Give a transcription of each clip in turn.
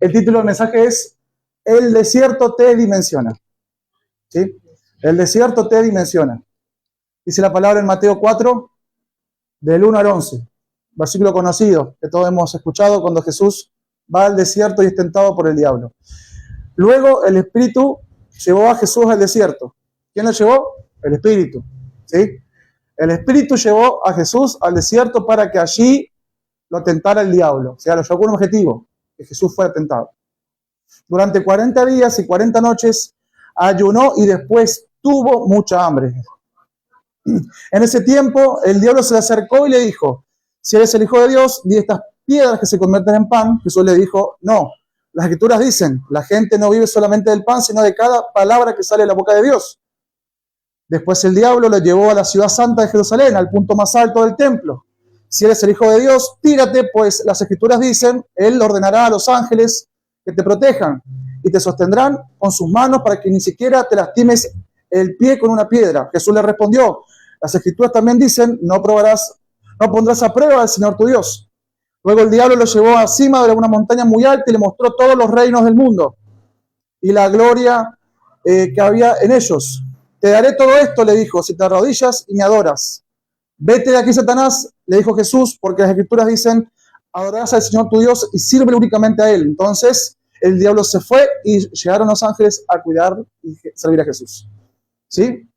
El título del mensaje es El desierto te dimensiona. ¿Sí? El desierto te dimensiona. Dice la palabra en Mateo 4, del 1 al 11. Versículo conocido que todos hemos escuchado cuando Jesús va al desierto y es tentado por el diablo. Luego el Espíritu llevó a Jesús al desierto. ¿Quién lo llevó? El Espíritu. ¿Sí? El Espíritu llevó a Jesús al desierto para que allí lo tentara el diablo. O sea, lo llevó con un objetivo, que Jesús fuera tentado. Durante 40 días y 40 noches ayunó y después tuvo mucha hambre. En ese tiempo el diablo se le acercó y le dijo: si eres el Hijo de Dios, di estas piedras que se convierten en pan. Jesús le dijo: no, las Escrituras dicen, la gente no vive solamente del pan, sino de cada palabra que sale de la boca de Dios. Después el diablo lo llevó a la ciudad santa de Jerusalén, al punto más alto del templo. Si eres el Hijo de Dios, tírate, pues las Escrituras dicen, Él ordenará a los ángeles que te protejan y te sostendrán con sus manos para que ni siquiera te lastimes el pie con una piedra. Jesús le respondió: las Escrituras también dicen, no pondrás a prueba al Señor tu Dios. Luego el diablo lo llevó a cima de una montaña muy alta y le mostró todos los reinos del mundo y la gloria que había en ellos. Te daré todo esto, le dijo, si te arrodillas y me adoras. Vete de aquí, Satanás, le dijo Jesús, porque las Escrituras dicen, adorarás al Señor tu Dios y sírvele únicamente a Él. Entonces el diablo se fue y llegaron los ángeles a cuidar y servir a Jesús. ¿Sí?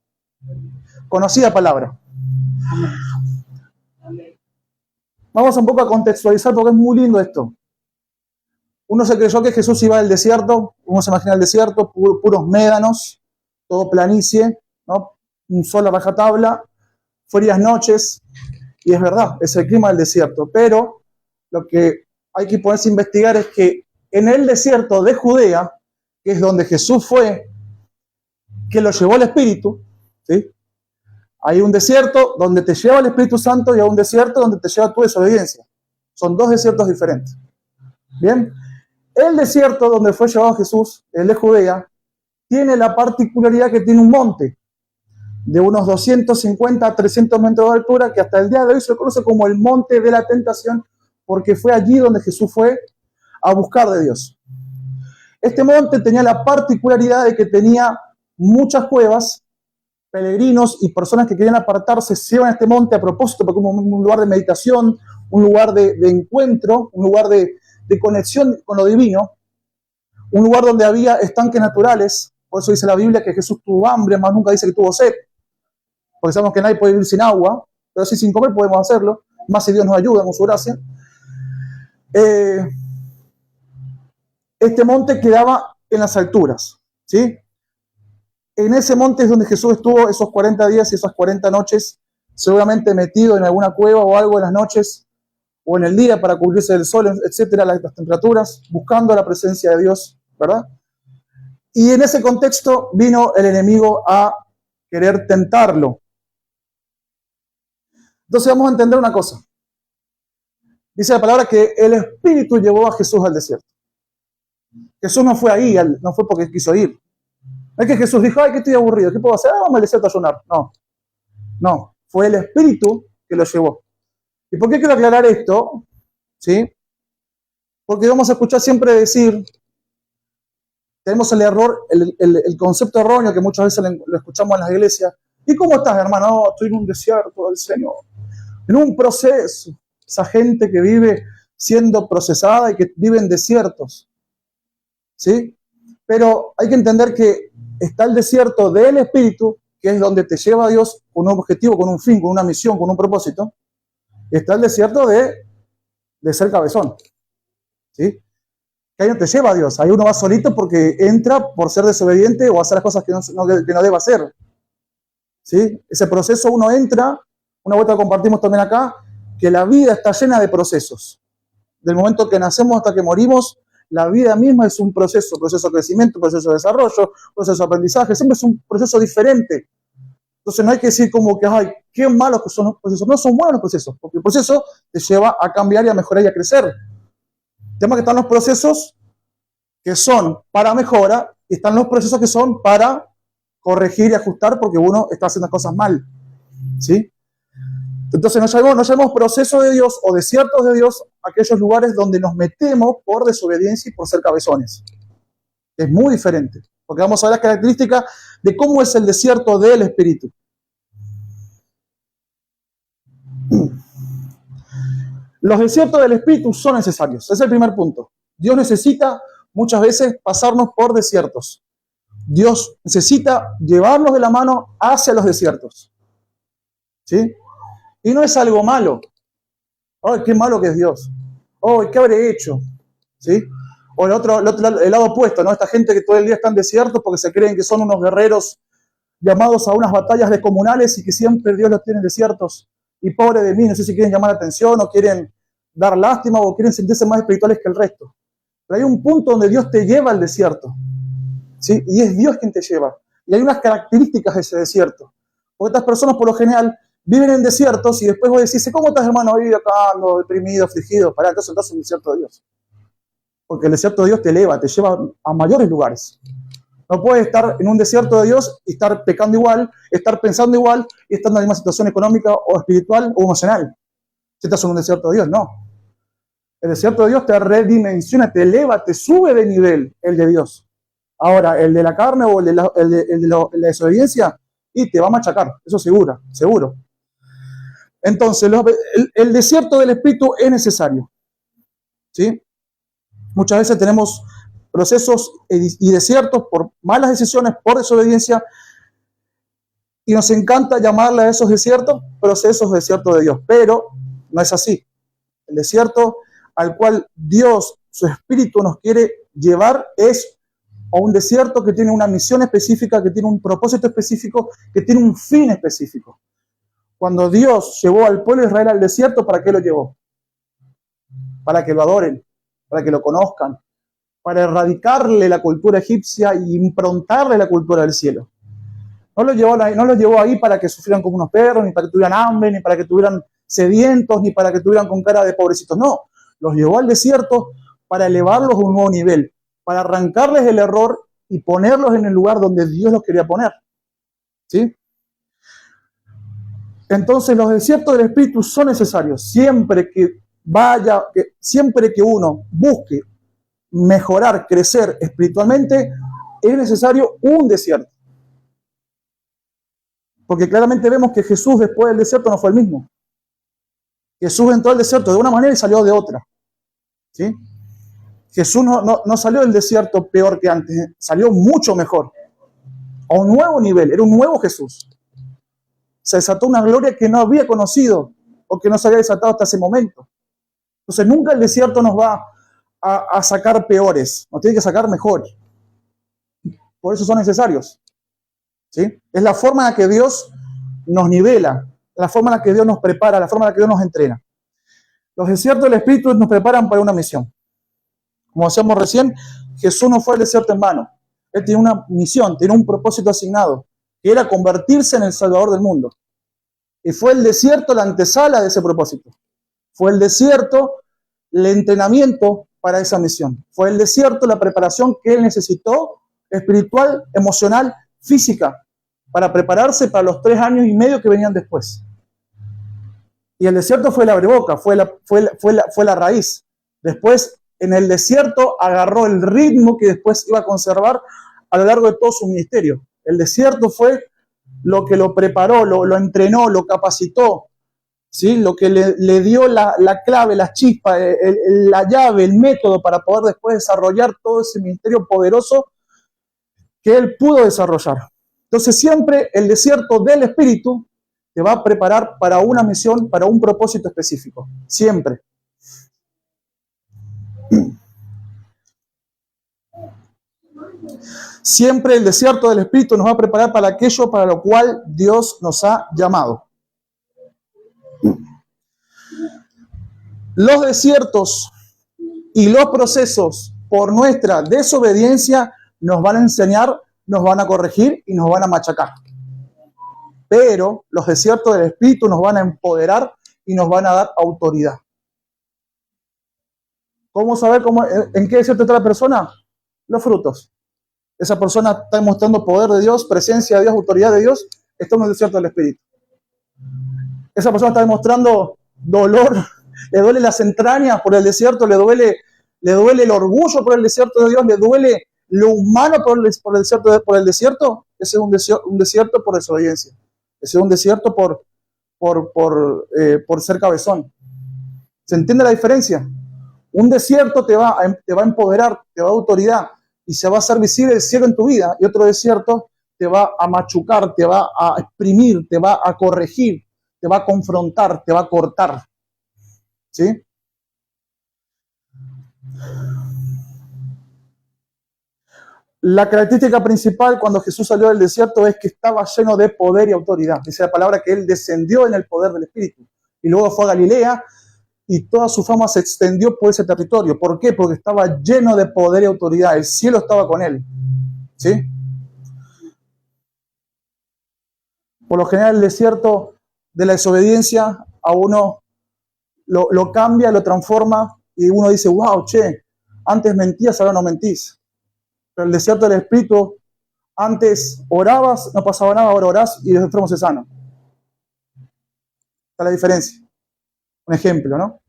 Conocida palabra. Vamos un poco a contextualizar porque es muy lindo esto. Uno se creyó que Jesús iba al desierto, uno se imagina el desierto, puros médanos, todo planicie, ¿no? Un sol a rajatabla, frías noches, y es verdad, es el clima del desierto. Pero lo que hay que ponerse a investigar es que en el desierto de Judea, que es donde Jesús fue, que lo llevó el Espíritu, ¿sí? Hay un desierto donde te lleva el Espíritu Santo y hay un desierto donde te lleva tu desobediencia. Son dos desiertos diferentes. Bien, el desierto donde fue llevado Jesús, el de Judea, tiene la particularidad que tiene un monte de unos 250 a 300 metros de altura, que hasta el día de hoy se conoce como el monte de la tentación, porque fue allí donde Jesús fue a buscar de Dios. Este monte tenía la particularidad de que tenía muchas cuevas. Peregrinos y personas que querían apartarse se iban a este monte a propósito, porque es un lugar de meditación, un lugar de encuentro, un lugar de conexión con lo divino, un lugar donde había estanques naturales. Por eso dice la Biblia que Jesús tuvo hambre, más nunca dice que tuvo sed, porque sabemos que nadie puede vivir sin agua, pero sí sin comer podemos hacerlo, más si Dios nos ayuda con su gracia. Este monte quedaba en las alturas, ¿sí? En ese monte es donde Jesús estuvo esos 40 días y esas 40 noches, seguramente metido en alguna cueva o algo en las noches, o en el día para cubrirse del sol, etcétera, las temperaturas, buscando la presencia de Dios, ¿verdad? Y en ese contexto vino el enemigo a querer tentarlo. Entonces vamos a entender una cosa. Dice la palabra que el Espíritu llevó a Jesús al desierto. Jesús no fue ahí, no fue porque quiso ir. No es que Jesús dijo, ay, que estoy aburrido, ¿qué puedo hacer? Vamos al desierto a ayunar. No, fue el Espíritu que lo llevó. ¿Y por qué quiero aclarar esto? ¿Sí? Porque vamos a escuchar siempre decir, tenemos el error, el concepto erróneo que muchas veces lo escuchamos en las iglesias. ¿Y cómo estás, hermano? No, estoy en un desierto del Señor, en un proceso. Esa gente que vive siendo procesada y que vive en desiertos. ¿Sí? Pero hay que entender que está el desierto del Espíritu, que es donde te lleva a Dios con un objetivo, con un fin, con una misión, con un propósito. Y está el desierto de ser cabezón. ¿Sí? Que ahí no te lleva a Dios. Ahí uno va solito porque entra por ser desobediente o hacer las cosas que no debe hacer. ¿Sí? Ese proceso uno entra, una vuelta compartimos también acá, que la vida está llena de procesos. Del momento que nacemos hasta que morimos, la vida misma es un proceso de crecimiento, proceso de desarrollo, proceso de aprendizaje, siempre es un proceso diferente. Entonces no hay que decir como que, ay, qué malos que son los procesos. No, son buenos los procesos, porque el proceso te lleva a cambiar y a mejorar y a crecer. El tema es que están los procesos que son para mejora y están los procesos que son para corregir y ajustar porque uno está haciendo cosas mal. ¿Sí? Entonces no llamemos proceso de Dios o desiertos de Dios aquellos lugares donde nos metemos por desobediencia y por ser cabezones. Es muy diferente, porque vamos a ver las características de cómo es el desierto del Espíritu. Los desiertos del Espíritu son necesarios, ese es el primer punto. Dios necesita muchas veces pasarnos por desiertos. Dios necesita llevarnos de la mano hacia los desiertos. ¿Sí? Y no es algo malo. ¡Ay, qué malo que es Dios! ¡Ay, qué habré hecho! ¿Sí? O el lado opuesto, ¿no? Esta gente que todo el día está en desiertos porque se creen que son unos guerreros llamados a unas batallas descomunales y que siempre Dios los tiene en desiertos. Y pobre de mí, no sé si quieren llamar la atención o quieren dar lástima o quieren sentirse más espirituales que el resto. Pero hay un punto donde Dios te lleva al desierto, ¿sí? Y es Dios quien te lleva. Y hay unas características de ese desierto. Porque estas personas por lo general viven en desiertos y después vos decís, ¿cómo estás, hermano? Hoy acá ando deprimido, afligido. Pará, entonces estás en el desierto de Dios. Porque el desierto de Dios te eleva, te lleva a mayores lugares. No puedes estar en un desierto de Dios y estar pecando igual, estar pensando igual y estar en la misma situación económica o espiritual o emocional. Si estás en un desierto de Dios, no. El desierto de Dios te redimensiona, te eleva, te sube de nivel el de Dios. Ahora, el de la carne o el de la desobediencia, y te va a machacar, eso seguro. Entonces, el desierto del Espíritu es necesario. ¿Sí? Muchas veces tenemos procesos y desiertos por malas decisiones, por desobediencia, y nos encanta llamarle a esos desiertos procesos de desierto de Dios, pero no es así. El desierto al cual Dios, su Espíritu, nos quiere llevar es a un desierto que tiene una misión específica, que tiene un propósito específico, que tiene un fin específico. Cuando Dios llevó al pueblo de Israel al desierto, ¿para qué lo llevó? Para que lo adoren, para que lo conozcan, para erradicarle la cultura egipcia y improntarle la cultura del cielo. No lo llevó ahí para que sufrieran como unos perros, ni para que tuvieran hambre, ni para que tuvieran sedientos, ni para que tuvieran con cara de pobrecitos. No, los llevó al desierto para elevarlos a un nuevo nivel, para arrancarles el error y ponerlos en el lugar donde Dios los quería poner. ¿Sí? Entonces los desiertos del Espíritu son necesarios. Siempre que uno busque mejorar, crecer espiritualmente, es necesario un desierto. Porque claramente vemos que Jesús después del desierto no fue el mismo. Jesús entró al desierto de una manera y salió de otra. ¿Sí? Jesús no salió del desierto peor que antes, salió mucho mejor. A un nuevo nivel, era un nuevo Jesús. Se desató una gloria que no había conocido o que no se había desatado hasta ese momento. Entonces nunca el desierto nos va a sacar peores, nos tiene que sacar mejores. Por eso son necesarios. ¿Sí? Es la forma en la que Dios nos nivela, la forma en la que Dios nos prepara, la forma en la que Dios nos entrena. Los desiertos del Espíritu nos preparan para una misión. Como decíamos recién, Jesús no fue al desierto en vano. Él tiene una misión, tiene un propósito asignado, que era convertirse en el Salvador del mundo. Y fue el desierto la antesala de ese propósito. Fue el desierto el entrenamiento para esa misión. Fue el desierto la preparación que él necesitó, espiritual, emocional, física, para prepararse para los 3 años y medio que venían después. Y el desierto fue la abreboca, fue la raíz. Después, en el desierto, agarró el ritmo que después iba a conservar a lo largo de todo su ministerio. El desierto fue lo que lo preparó, lo entrenó, lo capacitó, ¿sí? Lo que le dio la clave, la chispa, la llave, el método para poder después desarrollar todo ese ministerio poderoso que él pudo desarrollar. Entonces siempre el desierto del Espíritu te va a preparar para una misión, para un propósito específico. Siempre. Siempre el desierto del Espíritu nos va a preparar para aquello para lo cual Dios nos ha llamado. Los desiertos y los procesos por nuestra desobediencia nos van a enseñar, nos van a corregir y nos van a machacar. Pero los desiertos del Espíritu nos van a empoderar y nos van a dar autoridad. ¿Cómo saber en qué desierto está la persona? Los frutos. Esa persona está mostrando poder de Dios, presencia de Dios, autoridad de Dios, está en el desierto del Espíritu. Esa persona está demostrando dolor, le duele las entrañas por el desierto, le duele el orgullo por el desierto de Dios, le duele lo humano por el desierto. Ese es un desierto por desobediencia. Ese es un desierto por ser cabezón. ¿Se entiende la diferencia? Un desierto te va a empoderar, te va a dar autoridad y se va a hacer visible el cielo en tu vida. Y otro desierto te va a machucar, te va a exprimir, te va a corregir, te va a confrontar, te va a cortar. ¿Sí? La característica principal cuando Jesús salió del desierto es que estaba lleno de poder y autoridad. Dice la palabra que Él descendió en el poder del Espíritu. Y luego fue a Galilea y toda su fama se extendió por ese territorio. ¿Por qué? Porque estaba lleno de poder y autoridad. El cielo estaba con Él. ¿Sí? Por lo general el desierto de la desobediencia a uno lo cambia, lo transforma y uno dice, wow, che, antes mentías, ahora no mentís. Pero el desierto del Espíritu, antes orabas, no pasaba nada, ahora orás y los enfermos se sanan. Está la diferencia. Un ejemplo, ¿no?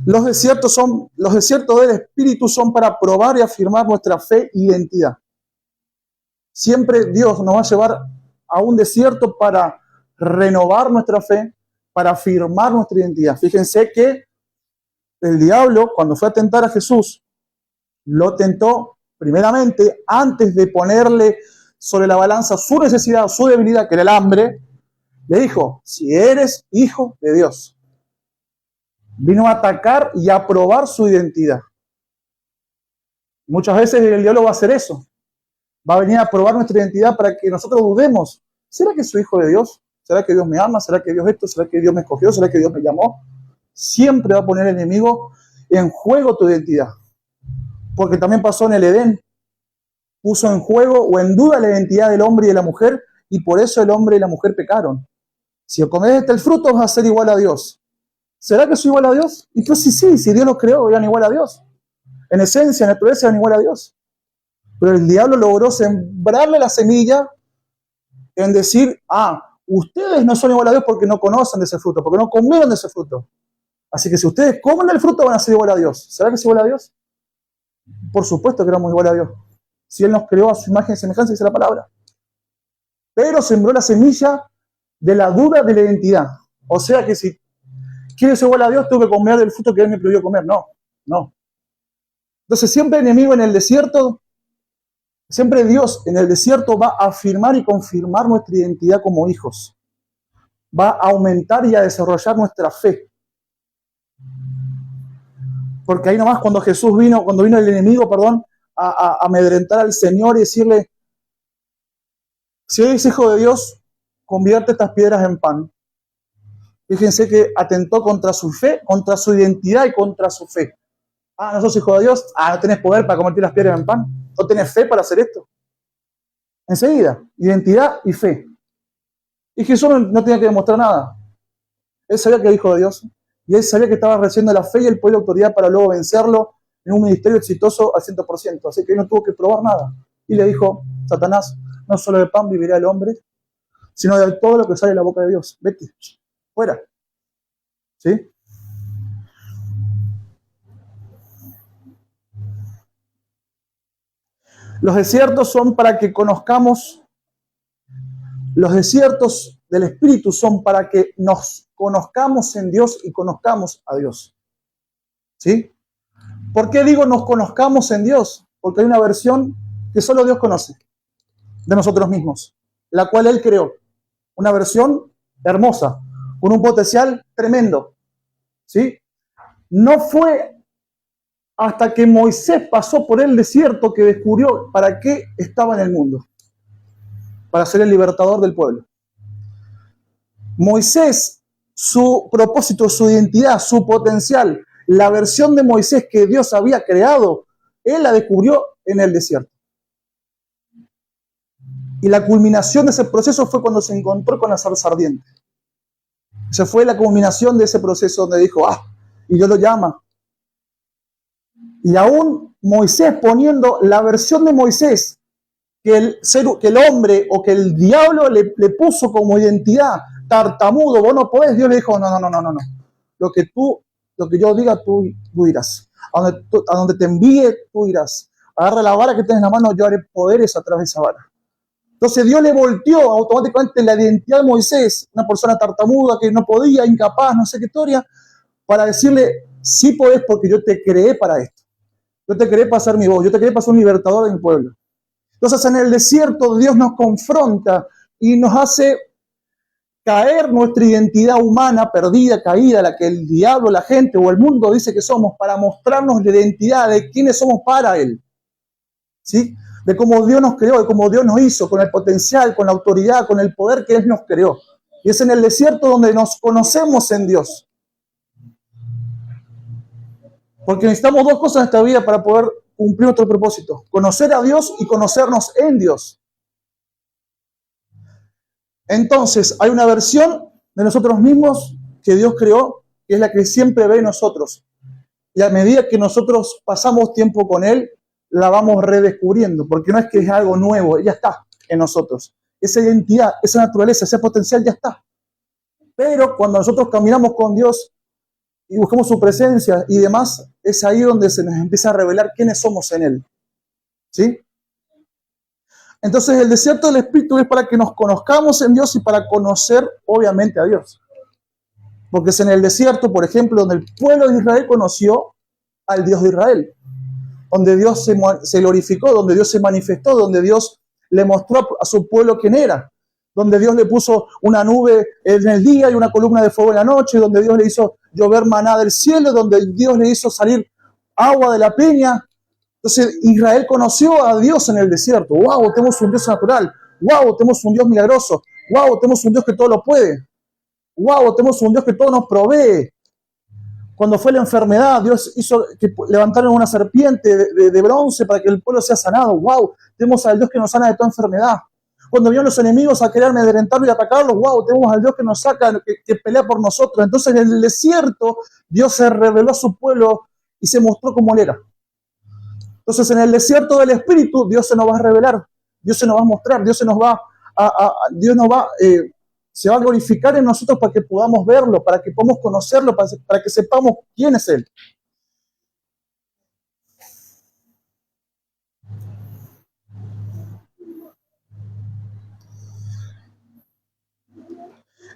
Los desiertos del Espíritu son para probar y afirmar nuestra fe e identidad. Siempre Dios nos va a llevar a un desierto para renovar nuestra fe, para afirmar nuestra identidad. Fíjense que el diablo, cuando fue a tentar a Jesús, lo tentó primeramente antes de ponerle sobre la balanza su necesidad, su debilidad, que era el hambre. Le dijo, si eres hijo de Dios. Vino a atacar y a probar su identidad. Muchas veces el diablo va a hacer eso. Va a venir a probar nuestra identidad para que nosotros dudemos. ¿Será que soy hijo de Dios? ¿Será que Dios me ama? ¿Será que Dios esto? ¿Será que Dios me escogió? ¿Será que Dios me llamó? Siempre va a poner el enemigo en juego tu identidad. Porque también pasó en el Edén. Puso en juego o en duda la identidad del hombre y de la mujer y por eso el hombre y la mujer pecaron. Si comes el fruto vas a ser igual a Dios. ¿Será que soy igual a Dios? Y pues sí, si Dios los creó, eran igual a Dios. En esencia, en naturaleza, eran igual a Dios. Pero el diablo logró sembrarle la semilla en decir, ustedes no son igual a Dios porque no conocen de ese fruto, porque no comieron de ese fruto. Así que si ustedes comen del fruto van a ser igual a Dios. ¿Será que es igual a Dios? Por supuesto que éramos igual a Dios. Si Él nos creó a su imagen y semejanza, dice la palabra. Pero sembró la semilla de la duda de la identidad. O sea que si quiero ser igual a Dios, tengo que comer del fruto que Él me prohibió comer. No. Entonces siempre el enemigo en el desierto, siempre Dios en el desierto va a afirmar y confirmar nuestra identidad como hijos. Va a aumentar y a desarrollar nuestra fe. Porque ahí nomás cuando vino el enemigo, a amedrentar al Señor y decirle, si eres hijo de Dios, convierte estas piedras en pan. Fíjense que atentó contra su fe, contra su identidad y contra su fe. ¿No sos hijo de Dios? ¿No tenés poder para convertir las piedras en pan? ¿No tenés fe para hacer esto? Enseguida, identidad y fe. Y Jesús no tenía que demostrar nada. Él sabía que era hijo de Dios. Y él sabía que estaba recibiendo la fe y el poder y autoridad para luego vencerlo en un ministerio exitoso al 100%. Así que él no tuvo que probar nada. Y le dijo, Satanás, no solo de pan vivirá el hombre, sino de todo lo que sale de la boca de Dios. Vete, fuera. ¿Sí? Los desiertos son para que conozcamos, los desiertos del Espíritu son para que nos conozcamos en Dios y conozcamos a Dios. ¿Sí? ¿Por qué digo nos conozcamos en Dios? Porque hay una versión que solo Dios conoce de nosotros mismos, la cual Él creó. Una versión hermosa, con un potencial tremendo. ¿Sí? No fue hasta que Moisés pasó por el desierto que descubrió para qué estaba en el mundo. Para ser el libertador del pueblo. Moisés, su propósito, su identidad, su potencial, la versión de Moisés que Dios había creado, él la descubrió en el desierto. Y la culminación de ese proceso fue cuando se encontró con la zarza ardiente. Esa fue la culminación de ese proceso donde dijo, y Dios lo llama. Y aún Moisés poniendo la versión de Moisés que el hombre o que el diablo le puso como identidad, tartamudo, vos no podés, Dios le dijo, no. Lo que yo diga, tú irás. A donde te envíe, tú irás. Agarra la vara que tienes en la mano, yo haré poderes a través de esa vara. Entonces Dios le volteó automáticamente la identidad de Moisés, una persona tartamuda que no podía, incapaz, no sé qué historia, para decirle, sí podés porque yo te creé para esto. Yo te creé para ser mi voz, yo te creé para ser un libertador de mi pueblo. Entonces en el desierto Dios nos confronta y nos hace caer nuestra identidad humana perdida, caída, la que el diablo, la gente o el mundo dice que somos, para mostrarnos la identidad de quiénes somos para Él. ¿Sí? De cómo Dios nos creó, de cómo Dios nos hizo, con el potencial, con la autoridad, con el poder que Él nos creó. Y es en el desierto donde nos conocemos en Dios. Porque necesitamos dos cosas en esta vida para poder cumplir nuestro propósito. Conocer a Dios y conocernos en Dios. Entonces, hay una versión de nosotros mismos que Dios creó, que es la que siempre ve en nosotros. Y a medida que nosotros pasamos tiempo con Él, la vamos redescubriendo, porque no es que es algo nuevo, ya está en nosotros. Esa identidad, esa naturaleza, ese potencial ya está. Pero cuando nosotros caminamos con Dios y buscamos su presencia y demás, es ahí donde se nos empieza a revelar quiénes somos en Él. ¿Sí? Entonces el desierto del Espíritu es para que nos conozcamos en Dios y para conocer, obviamente, a Dios. Porque es en el desierto, por ejemplo, donde el pueblo de Israel conoció al Dios de Israel. Donde Dios se glorificó, donde Dios se manifestó, donde Dios le mostró a su pueblo quién era, donde Dios le puso una nube en el día y una columna de fuego en la noche, donde Dios le hizo llover maná del cielo, donde Dios le hizo salir agua de la peña. Entonces Israel conoció a Dios en el desierto. ¡Wow! Tenemos un Dios natural. ¡Wow! Tenemos un Dios milagroso. ¡Wow! Tenemos un Dios que todo lo puede. ¡Wow! Tenemos un Dios que todo nos provee. Cuando fue la enfermedad, Dios hizo que levantaran una serpiente de bronce para que el pueblo sea sanado. ¡Wow! Tenemos al Dios que nos sana de toda enfermedad. Cuando vinieron los enemigos a querer amedrentarlo y atacarlos, ¡wow! Tenemos al Dios que nos saca, que pelea por nosotros. Entonces en el desierto, Dios se reveló a su pueblo y se mostró como Él era. Entonces en el desierto del Espíritu, Dios se nos va a revelar, Dios se nos va a mostrar, Dios se va a glorificar en nosotros para que podamos verlo, para que podamos conocerlo, para que sepamos quién es Él.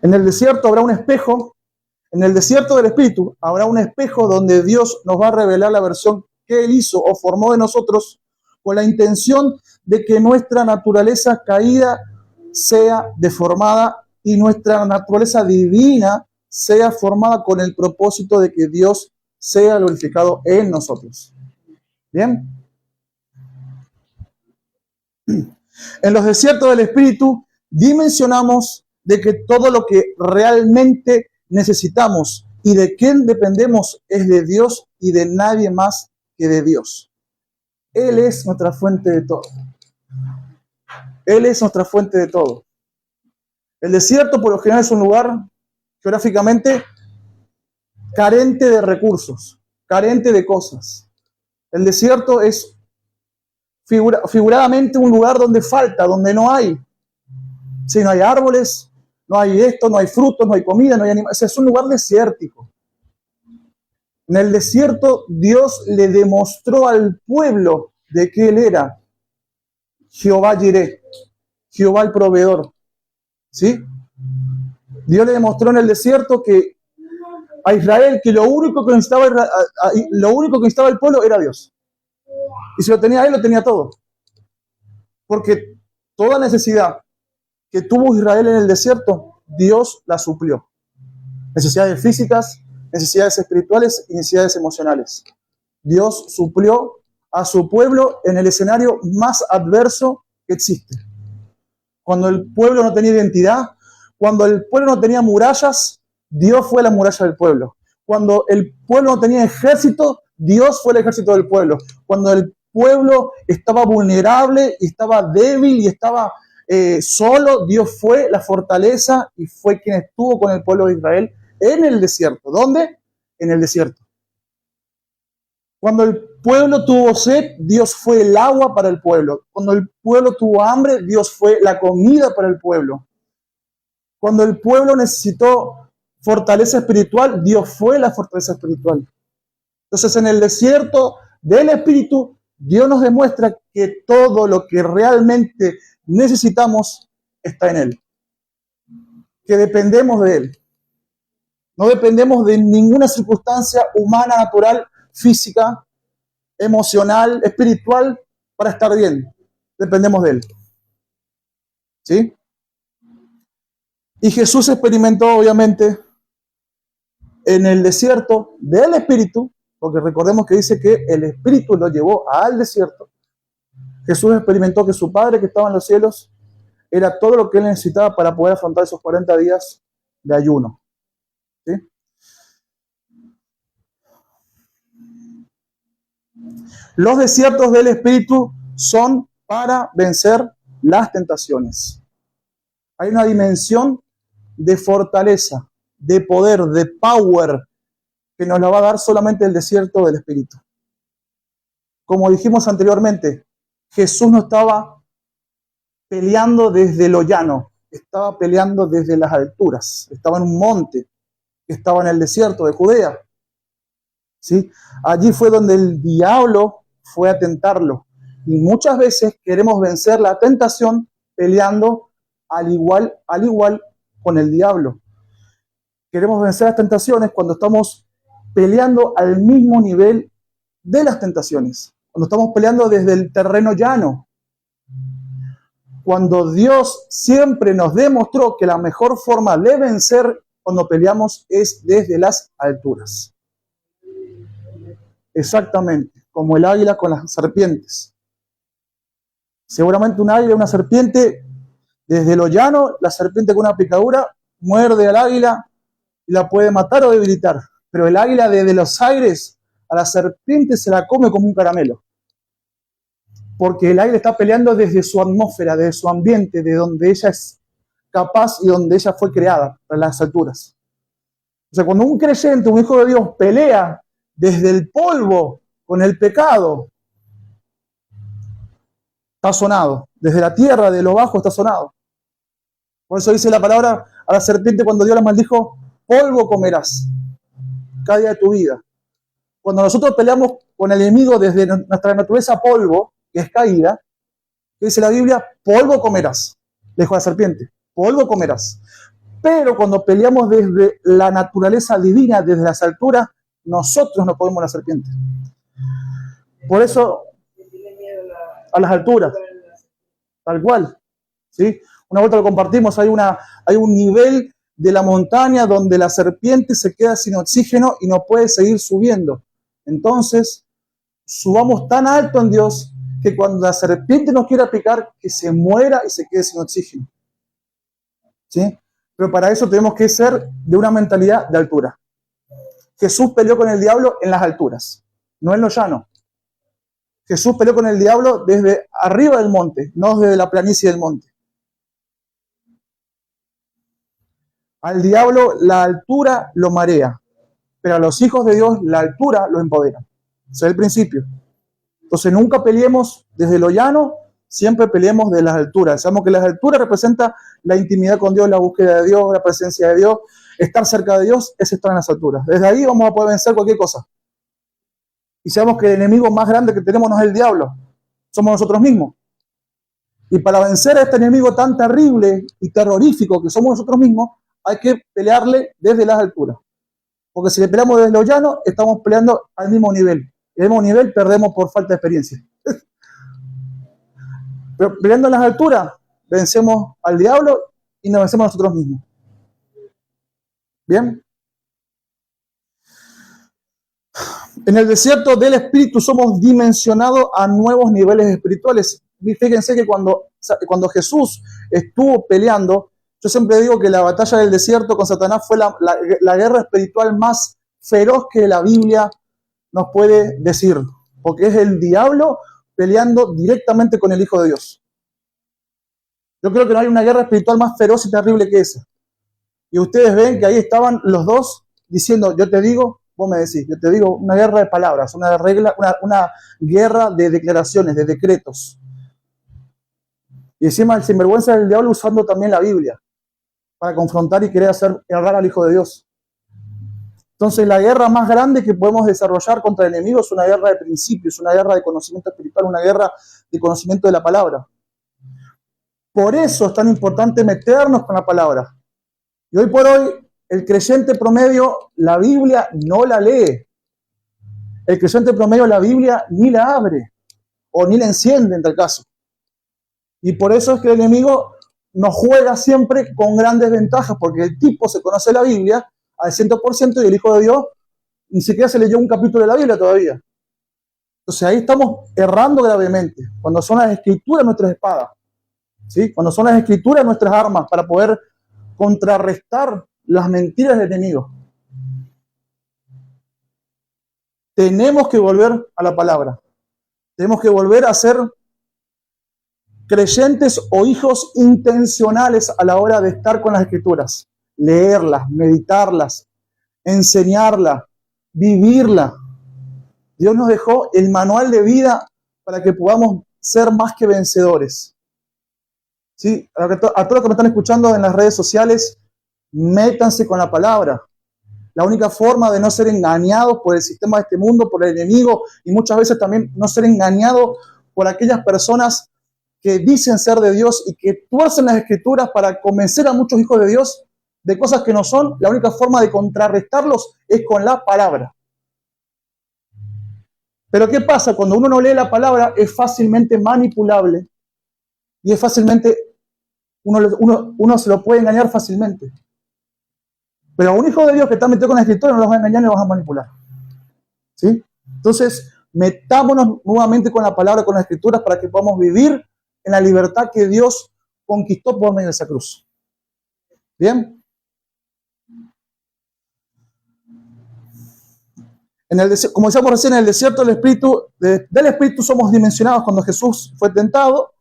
En el desierto habrá un espejo, en el desierto del Espíritu habrá un espejo donde Dios nos va a revelar la versión que Él hizo o formó de nosotros con la intención de que nuestra naturaleza caída sea deformada y nuestra naturaleza divina sea formada con el propósito de que Dios sea glorificado en nosotros. ¿Bien? En los desiertos del Espíritu dimensionamos de que todo lo que realmente necesitamos y de quién dependemos es de Dios y de nadie más que de Dios. Él es nuestra fuente de todo. Él es nuestra fuente de todo. El desierto por lo general es un lugar geográficamente carente de recursos, carente de cosas. El desierto es figuradamente un lugar donde falta, donde no hay. Si no hay árboles, no hay esto, no hay frutos, no hay comida, no hay animales. Es un lugar desértico. En el desierto Dios le demostró al pueblo de que Él era Jehová Jireh, Jehová el proveedor. ¿Sí? Dios le demostró en el desierto que a Israel que lo único que necesitaba el pueblo era Dios. Y si lo tenía Él, lo tenía todo. Porque toda necesidad que tuvo Israel en el desierto, Dios la suplió. Necesidades físicas, necesidades espirituales y necesidades emocionales. Dios suplió a su pueblo en el escenario más adverso que existe. Cuando el pueblo no tenía identidad, cuando el pueblo no tenía murallas, Dios fue la muralla del pueblo. Cuando el pueblo no tenía ejército, Dios fue el ejército del pueblo. Cuando el pueblo estaba vulnerable y estaba débil y estaba solo, Dios fue la fortaleza y fue quien estuvo con el pueblo de Israel en el desierto. ¿Dónde? en el desierto. Cuando el pueblo tuvo sed, Dios fue el agua para el pueblo. Cuando el pueblo tuvo hambre, Dios fue la comida para el pueblo. Cuando el pueblo necesitó fortaleza espiritual, Dios fue la fortaleza espiritual. Entonces, en el desierto del Espíritu, Dios nos demuestra que todo lo que realmente necesitamos está en Él. Que dependemos de Él. No dependemos de ninguna circunstancia humana, natural, física, emocional, espiritual, para estar bien. Dependemos de Él. ¿Sí? Y Jesús experimentó, obviamente, en el desierto del Espíritu, porque recordemos que dice que el Espíritu lo llevó al desierto. Jesús experimentó que su Padre que estaba en los cielos era todo lo que él necesitaba para poder afrontar esos 40 días de ayuno. ¿Sí? Los desiertos del Espíritu son para vencer las tentaciones. Hay una dimensión de fortaleza, de poder, de power, que nos la va a dar solamente el desierto del Espíritu. Como dijimos anteriormente, Jesús no estaba peleando desde lo llano, estaba peleando desde las alturas, estaba en un monte, estaba en el desierto de Judea. ¿Sí? Allí fue donde el diablo fue a tentarlo. Y muchas veces queremos vencer la tentación peleando al igual con el diablo. Queremos vencer las tentaciones cuando estamos peleando al mismo nivel de las tentaciones. Cuando estamos peleando desde el terreno llano. Cuando Dios siempre nos demostró que la mejor forma de vencer cuando peleamos es desde las alturas. Exactamente, como el águila con las serpientes. Seguramente un águila, una serpiente, desde lo llano, la serpiente con una picadura muerde al águila y la puede matar o debilitar. Pero el águila desde los aires a la serpiente se la come como un caramelo. Porque el águila está peleando desde su atmósfera, desde su ambiente, de donde ella es capaz y donde ella fue creada, a las alturas. O sea, cuando un creyente, un hijo de Dios, pelea desde el polvo con el pecado, está sonado. Desde la tierra, de lo bajo, está sonado. Por eso dice la palabra a la serpiente cuando Dios la maldijo, polvo comerás cada día de tu vida. Cuando nosotros peleamos con el enemigo desde nuestra naturaleza polvo, que es caída, que dice la Biblia, polvo comerás. Le dijo a la serpiente, polvo comerás. Pero cuando peleamos desde la naturaleza divina, desde las alturas, nosotros no podemos la serpiente. Por eso, a las alturas, tal cual. ¿Sí? Una vuelta lo compartimos, hay un nivel de la montaña donde la serpiente se queda sin oxígeno y no puede seguir subiendo. Entonces, subamos tan alto en Dios que cuando la serpiente nos quiera picar, que se muera y se quede sin oxígeno. ¿Sí? Pero para eso tenemos que ser de una mentalidad de altura. Jesús peleó con el diablo en las alturas, no en lo llano. Jesús peleó con el diablo desde arriba del monte, no desde la planicie del monte. Al diablo la altura lo marea, pero a los hijos de Dios la altura lo empodera. Ese es el principio. Entonces nunca peleemos desde lo llano, siempre peleemos de las alturas. Sabemos que las alturas representan la intimidad con Dios, la búsqueda de Dios, la presencia de Dios. Estar cerca de Dios es estar en las alturas. Desde ahí vamos a poder vencer cualquier cosa. Y sabemos que el enemigo más grande que tenemos no es el diablo, somos nosotros mismos. Y para vencer a este enemigo tan terrible y terrorífico que somos nosotros mismos, hay que pelearle desde las alturas. Porque si le peleamos desde lo llano, estamos peleando al mismo nivel. Y al mismo nivel perdemos por falta de experiencia. Pero peleando en las alturas, vencemos al diablo y nos vencemos a nosotros mismos. ¿Bien? En el desierto del Espíritu somos dimensionados a nuevos niveles espirituales. Fíjense que cuando Jesús estuvo peleando, yo siempre digo que la batalla del desierto con Satanás fue la guerra espiritual más feroz que la Biblia nos puede decir. Porque es el diablo peleando directamente con el Hijo de Dios. Yo creo que no hay una guerra espiritual más feroz y terrible que esa. Y ustedes ven que ahí estaban los dos diciendo, yo te digo, Vos me decís, yo te digo, una guerra de palabras, una guerra de declaraciones, de decretos. Y encima el sinvergüenza del diablo usando también la Biblia para confrontar y querer hacer errar al Hijo de Dios. Entonces la guerra más grande que podemos desarrollar contra el enemigo es una guerra de principios, una guerra de conocimiento espiritual, una guerra de conocimiento de la palabra. Por eso es tan importante meternos con la palabra. Y hoy por hoy, el creyente promedio, la Biblia no la lee. El creyente promedio, la Biblia ni la abre, o ni la enciende en tal caso. Y por eso es que el enemigo nos juega siempre con grandes ventajas, porque el tipo se conoce la Biblia al 100% y el Hijo de Dios ni siquiera se leyó un capítulo de la Biblia todavía. Entonces ahí estamos errando gravemente, cuando son las escrituras nuestras espadas, ¿sí? Cuando son las escrituras nuestras armas para poder contrarrestar las mentiras del enemigo. Tenemos que volver a la palabra. Tenemos que volver a ser creyentes o hijos intencionales a la hora de estar con las escrituras. Leerlas, meditarlas, enseñarlas, vivirlas. Dios nos dejó el manual de vida para que podamos ser más que vencedores. ¿Sí? A todos los que me están escuchando en las redes sociales, métanse con la palabra. La única forma de no ser engañados por el sistema de este mundo, por el enemigo, y muchas veces también no ser engañados por aquellas personas que dicen ser de Dios y que tuercen las escrituras para convencer a muchos hijos de Dios de cosas que no son, la única forma de contrarrestarlos es con la palabra. Pero ¿qué pasa? Cuando uno no lee la palabra es fácilmente manipulable y es fácilmente, uno se lo puede engañar fácilmente. Pero a un hijo de Dios que está metido con la escritura no los va a engañar ni los va a manipular. ¿Sí? Entonces, metámonos nuevamente con la palabra, con las escrituras, para que podamos vivir en la libertad que Dios conquistó por medio de esa cruz. ¿Bien? Como decíamos recién, en el desierto del Espíritu somos dimensionados cuando Jesús fue tentado.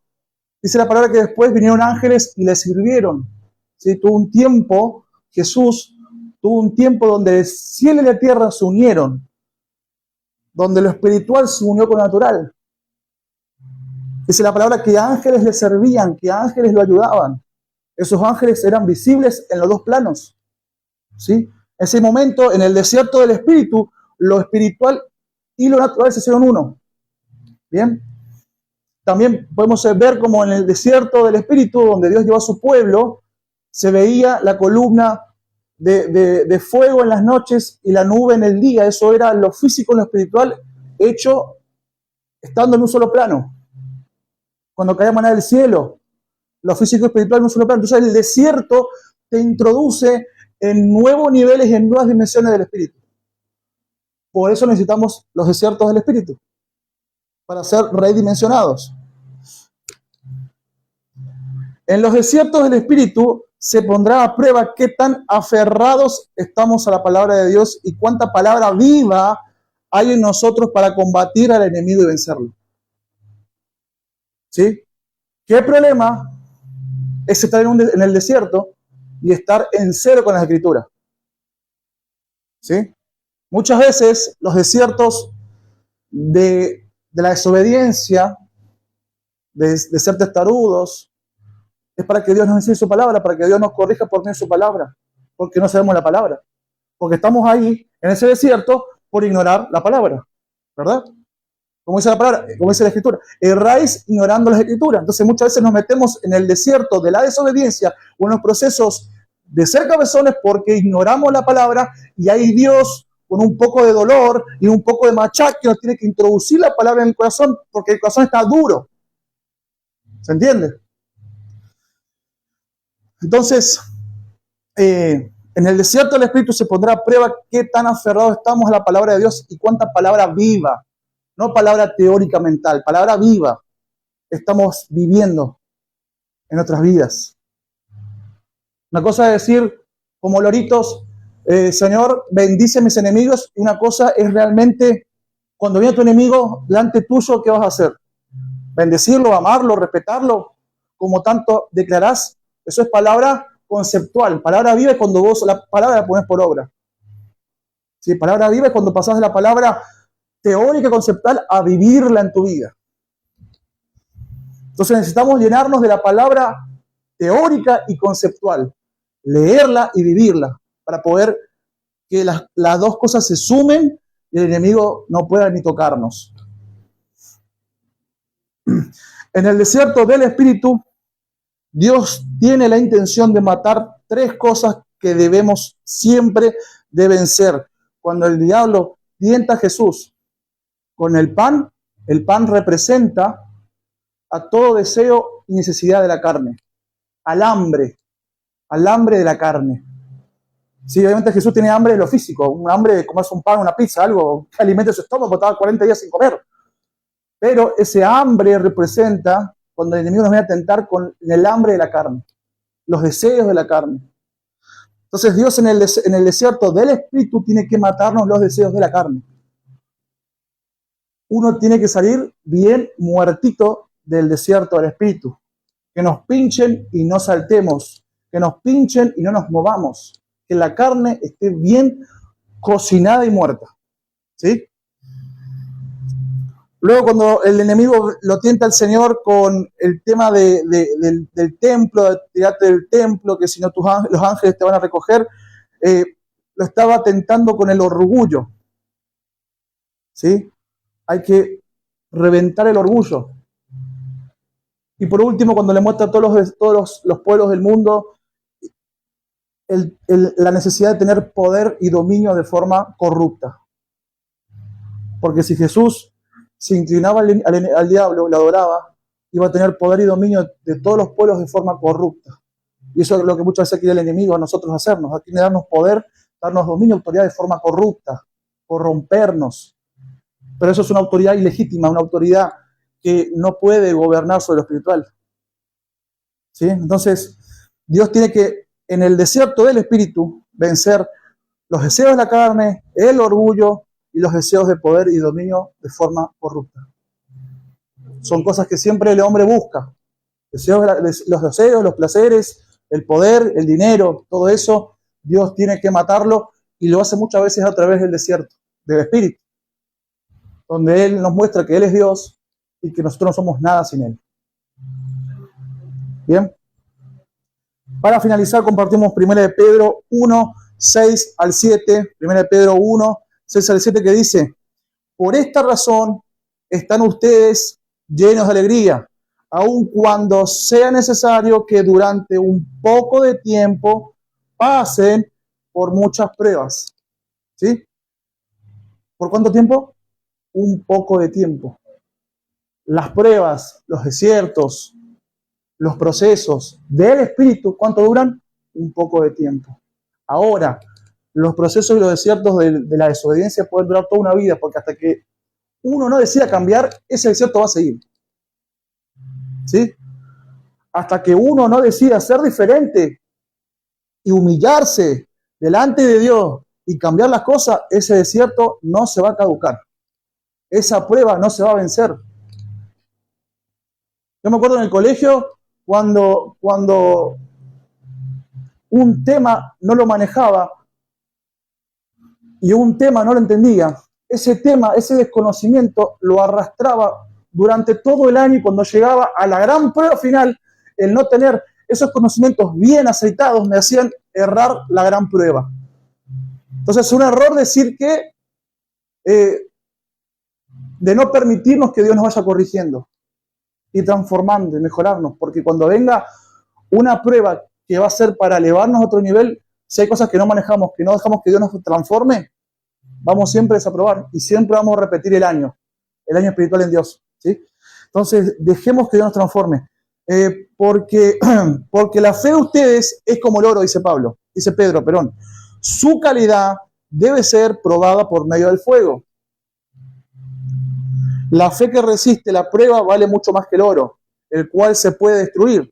Dice la palabra que después vinieron ángeles y le sirvieron. ¿Sí? Jesús tuvo un tiempo donde el cielo y la tierra se unieron, donde lo espiritual se unió con lo natural. Dice la palabra que ángeles le servían, que ángeles lo ayudaban. Esos ángeles eran visibles en los dos planos. ¿Sí? En ese momento, en el desierto del Espíritu, lo espiritual y lo natural se hicieron uno. ¿Bien? También podemos ver como en el desierto del Espíritu, donde Dios llevó a su pueblo, se veía la columna de fuego en las noches y la nube en el día. Eso era lo físico y lo espiritual hecho estando en un solo plano. Cuando caía maná del cielo, lo físico y espiritual en un solo plano. Entonces el desierto te introduce en nuevos niveles y en nuevas dimensiones del Espíritu. Por eso necesitamos los desiertos del Espíritu, para ser redimensionados. En los desiertos del Espíritu se pondrá a prueba qué tan aferrados estamos a la palabra de Dios y cuánta palabra viva hay en nosotros para combatir al enemigo y vencerlo. ¿Sí? ¿Qué problema es estar en el desierto y estar en cero con las Escrituras? ¿Sí? Muchas veces los desiertos de la desobediencia, de ser testarudos, es para que Dios nos enseñe su palabra, para que Dios nos corrija por medio de su palabra, porque no sabemos la palabra. Porque estamos ahí, en ese desierto, por ignorar la palabra, ¿verdad? Como dice la palabra, como dice la Escritura, erráis ignorando las Escrituras. Entonces muchas veces nos metemos en el desierto de la desobediencia o en los procesos de ser cabezones porque ignoramos la palabra y ahí Dios, con un poco de dolor y un poco de machaque, nos tiene que introducir la palabra en el corazón porque el corazón está duro. ¿Se entiende? Entonces, en el desierto del Espíritu se pondrá a prueba qué tan aferrados estamos a la palabra de Dios y cuánta palabra viva, no palabra teórica mental, palabra viva estamos viviendo en nuestras vidas. Una cosa es decir, como loritos, Señor, bendice a mis enemigos, y una cosa es realmente, cuando viene tu enemigo delante tuyo, ¿qué vas a hacer? Bendecirlo, amarlo, respetarlo, como tanto declarás. Eso es palabra conceptual. Palabra viva es cuando vos la palabra la pones por obra. ¿Sí? Palabra viva es cuando pasás de la palabra teórica y conceptual a vivirla en tu vida. Entonces necesitamos llenarnos de la palabra teórica y conceptual, leerla y vivirla, para poder que las dos cosas se sumen y el enemigo no pueda ni tocarnos. En el desierto del Espíritu, Dios tiene la intención de matar 3 cosas que debemos siempre de vencer. Cuando el diablo tienta a Jesús con el pan representa a todo deseo y necesidad de la carne, al hambre de la carne. Sí, obviamente Jesús tiene hambre de lo físico, un hambre de comerse un pan, una pizza, algo que alimente su estómago, porque estaba 40 días sin comer. Pero ese hambre representa cuando el enemigo nos viene a tentar con el hambre de la carne, los deseos de la carne. Entonces Dios en el desierto del Espíritu tiene que matarnos los deseos de la carne. Uno tiene que salir bien muertito del desierto del Espíritu. Que nos pinchen y no saltemos. Que nos pinchen y no nos movamos. Que la carne esté bien cocinada y muerta. ¿Sí? Luego cuando el enemigo lo tienta al Señor con el tema del templo, de tirarte del templo, que si no los ángeles te van a recoger, lo estaba tentando con el orgullo. ¿Sí? Hay que reventar el orgullo. Y por último, cuando le muestra a todos los pueblos del mundo la necesidad de tener poder y dominio de forma corrupta. Porque si Jesús se inclinaba al diablo, lo adoraba, iba a tener poder y dominio de todos los pueblos de forma corrupta. Y eso es lo que muchas veces quiere el enemigo a nosotros hacernos. Aquí quiere darnos poder, darnos dominio, autoridad de forma corrupta, corrompernos. Pero eso es una autoridad ilegítima, una autoridad que no puede gobernar sobre lo espiritual. ¿Sí? Entonces, Dios tiene que, en el desierto del Espíritu, vencer los deseos de la carne, el orgullo y los deseos de poder y dominio de forma corrupta. Son cosas que siempre el hombre busca. Los deseos, los placeres, el poder, el dinero, todo eso, Dios tiene que matarlo y lo hace muchas veces a través del desierto, del Espíritu, donde Él nos muestra que Él es Dios y que nosotros no somos nada sin Él. Bien. Para finalizar, compartimos 1 Pedro 1, 6 al 7. 1 Pedro 1, 6 al 7, que dice: por esta razón están ustedes llenos de alegría, aun cuando sea necesario que durante un poco de tiempo pasen por muchas pruebas. ¿Sí? ¿Por cuánto tiempo? Un poco de tiempo. Las pruebas, los desiertos, los procesos del Espíritu, ¿cuánto duran? Un poco de tiempo. Ahora, los procesos y los desiertos de la desobediencia pueden durar toda una vida, porque hasta que uno no decida cambiar, ese desierto va a seguir. ¿Sí? Hasta que uno no decida ser diferente y humillarse delante de Dios y cambiar las cosas, ese desierto no se va a caducar. Esa prueba no se va a vencer. Yo me acuerdo en el colegio cuando un tema no lo manejaba y un tema no lo entendía, ese tema, ese desconocimiento lo arrastraba durante todo el año, y cuando llegaba a la gran prueba final, el no tener esos conocimientos bien aceitados me hacían errar la gran prueba. Entonces es un error decir que de no permitirnos que Dios nos vaya corrigiendo y transformando y mejorarnos, porque cuando venga una prueba que va a ser para elevarnos a otro nivel, si hay cosas que no manejamos, que no dejamos que Dios nos transforme, vamos siempre a desaprobar y siempre vamos a repetir el año espiritual en Dios. ¿Sí? Entonces, dejemos que Dios nos transforme, porque la fe de ustedes es como el oro, dice Pedro, su calidad debe ser probada por medio del fuego. La fe que resiste la prueba vale mucho más que el oro, el cual se puede destruir.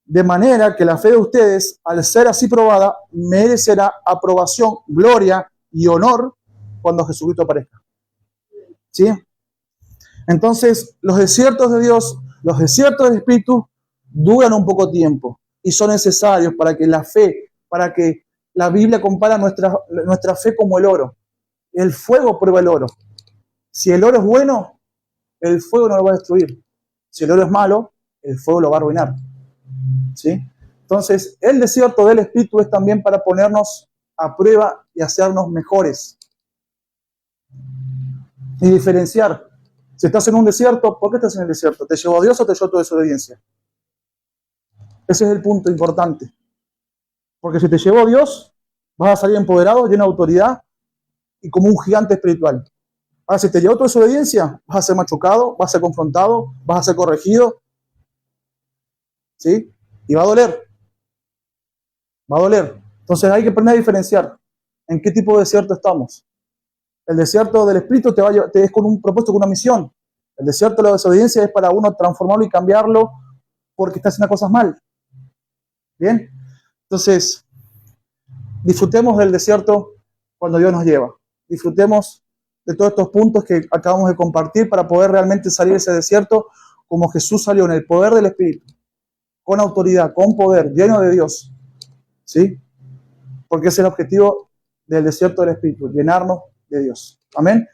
De manera que la fe de ustedes, al ser así probada, merecerá aprobación, gloria y honor cuando Jesucristo aparezca. ¿Sí? Entonces, los desiertos de Dios, los desiertos del Espíritu, duran un poco tiempo y son necesarios para que la fe, para que la Biblia compara nuestra fe como el oro. El fuego prueba el oro. Si el oro es bueno, el fuego no lo va a destruir. Si el oro es malo, el fuego lo va a arruinar. ¿Sí? Entonces, el desierto del Espíritu es también para ponernos a prueba y hacernos mejores. Y diferenciar. Si estás en un desierto, ¿por qué estás en el desierto? ¿Te llevó Dios o te llevó tu desobediencia? Ese es el punto importante. Porque si te llevó Dios, vas a salir empoderado, lleno de autoridad y como un gigante espiritual. Ahora, si te llevó tu desobediencia, vas a ser machucado, vas a ser confrontado, vas a ser corregido. ¿Sí? Y va a doler. Va a doler. Entonces hay que aprender a diferenciar en qué tipo de desierto estamos. El desierto del Espíritu te es con un propósito, con una misión. El desierto de la desobediencia es para uno transformarlo y cambiarlo porque está haciendo cosas mal. ¿Bien? Entonces, disfrutemos del desierto cuando Dios nos lleva. Disfrutemos de todos estos puntos que acabamos de compartir para poder realmente salir de ese desierto como Jesús salió en el poder del Espíritu, con autoridad, con poder, lleno de Dios. ¿Sí? Porque ese es el objetivo del desierto del Espíritu, llenarnos de Dios. Amén.